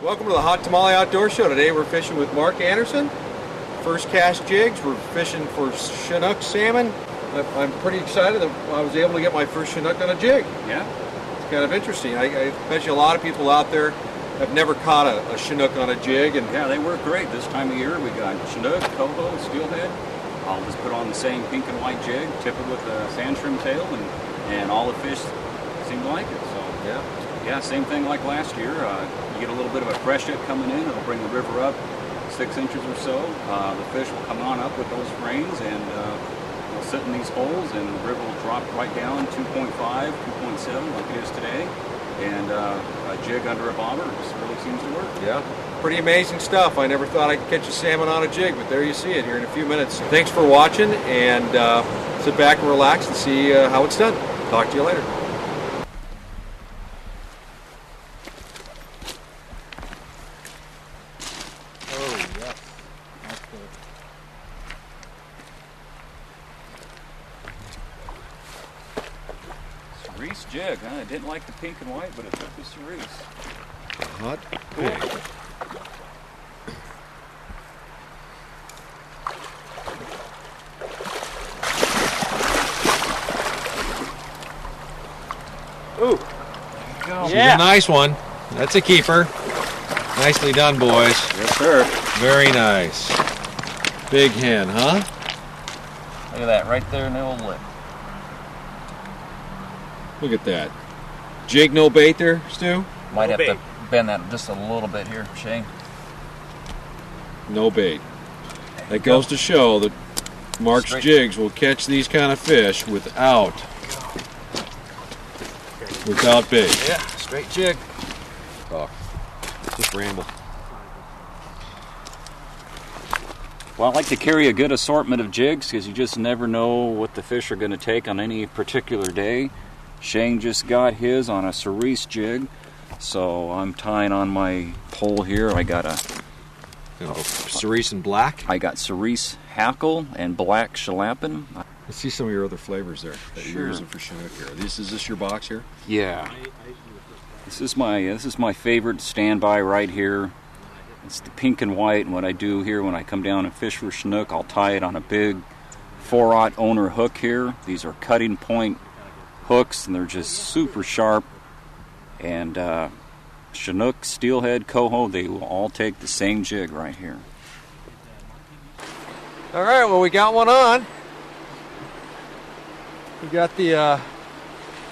Welcome to the Hot Tamale Outdoor Show. Today we're fishing with Mark Anderson, First Cast Jigs. We're fishing for Chinook salmon. I'm pretty excited that I was able to get my first Chinook on a jig. Yeah. It's kind of interesting. I bet you a lot of people out there have never caught a Chinook on a jig. And yeah, they work great this time of year. We got Chinook, coho, steelhead. I'll just put on the same pink and white jig, tip it with a sand shrimp tail, and all the fish seem to like it. So yeah, same thing like last year. You get a little bit of a freshet coming in, it'll bring the river up 6 inches or so. The fish will come on up with those frames and they'll sit in these holes, and the river will drop right down 2.5, 2.7 like it is today. And a jig under a bobber just really seems to work. Yeah, pretty amazing stuff. I never thought I could catch a salmon on a jig, but there you see it here in a few minutes. Thanks for watching, and sit back and relax and see how it's done. Talk to you later. Cerise jig, huh? I didn't like the pink and white, but it took the cerise. Hot pig. Ooh, there you go. Yeah. She's a nice one. That's a keeper. Nicely done, boys. Yes, sir. Very nice. Big hen, huh? Look at that, right there in the old lip. Look at that. Jig, no bait there, Stu? Might have to bend that just a little bit here, Shane. No bait. That goes to show that Mark's jigs will catch these kind of fish without bait. Yeah, straight jig. Oh, just ramble. Well, I like to carry a good assortment of jigs because you just never know what the fish are going to take on any particular day. Shane just got his on a cerise jig, so I'm tying on my pole here. I got Cerise and black? I got cerise hackle and black shallapin. Let's see some of your other flavors there that Sure. you're using for Chinook here. Is this your box here? Yeah. This is my favorite standby right here. It's the pink and white, and what I do here when I come down and fish for Chinook, I'll tie it on a big 4/0 owner hook here. These are cutting point hooks, and they're just super sharp. And Chinook, steelhead, coho, they will all take the same jig right here. All right, well, we got one on. We got the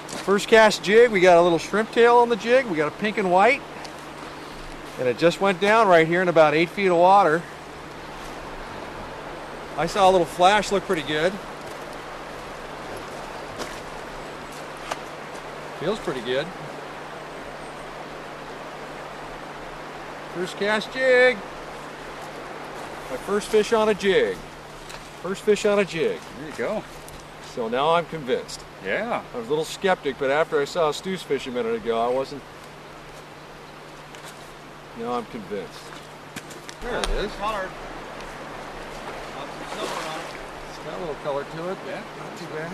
First Cast jig. We got a little shrimp tail on the jig. We got a pink and white. And it just went down right here in about 8 feet of water. I saw a little flash look pretty good. Feels pretty good. First Cast jig. My first fish on a jig. First fish on a jig. There you go. So now I'm convinced. Yeah. I was a little skeptic, but after I saw Stu's fish a minute ago, I wasn't. Now I'm convinced. There it is. Colored. Some silver on it. It's got a little color to it. Yeah. Not too bad.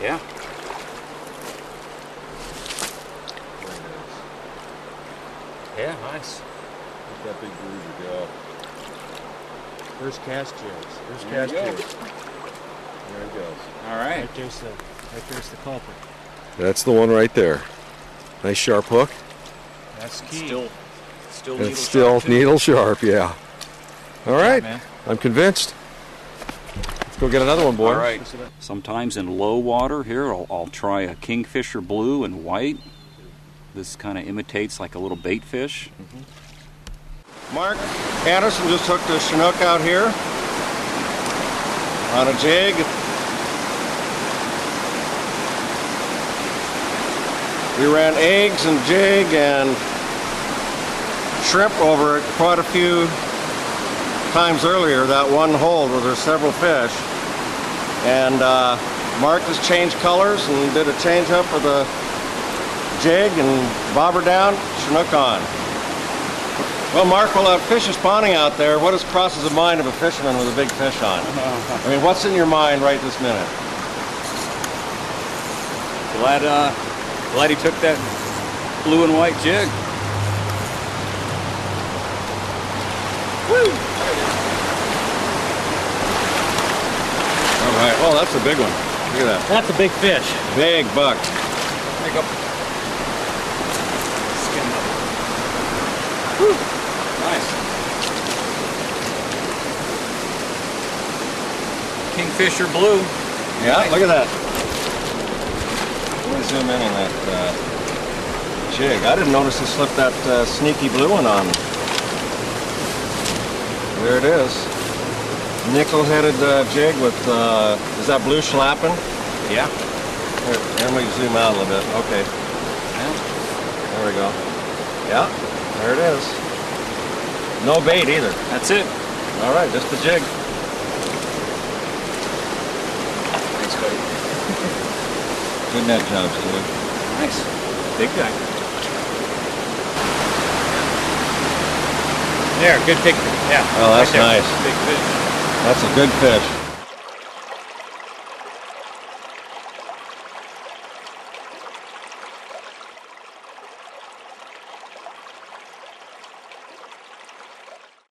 Yeah. Yeah, nice. Let that big bruiser go. First Cast jigs. First There Cast you go. jig. There it goes. All right. Right there's the culprit. That's the one right there. Nice sharp hook. That's key. Still And needle it's still sharp, too. needle sharp, yeah. All right, man. I'm convinced. Let's go get another one, boy. All right. Sometimes in low water here, I'll try a kingfisher blue and white. This kind of imitates like a little bait fish. Mark Anderson just hooked a Chinook out here on a jig. We ran eggs and jig and shrimp over it quite a few times earlier, that one hole where there's several fish. And Mark just changed colors and did a change up of the jig and bobber down. Chinook on. Well, Mark, while fish is spawning out there, what crosses the mind of a fisherman with a big fish on? I mean, what's in your mind right this minute? Glad he took that blue and white jig. Woo! All right. Oh, that's a big one. Look at that. That's a big fish. Big buck. There you go. Skin up. Woo! Nice. Kingfisher blue. Yeah, look at that. Let me zoom in on that jig. I didn't notice he slipped that sneaky blue one on. There it is. Nickel-headed jig with, is that blue schlappen? Yeah. Here, let me zoom out a little bit. Okay. Yeah. There we go. Yeah, there it is. No bait either. That's it. All right, just the jig. Thanks, buddy. Good net job, Steve. Nice. Big guy. There, good picture. Yeah. Oh, that's right there. nice. Big fish. That's a good fish.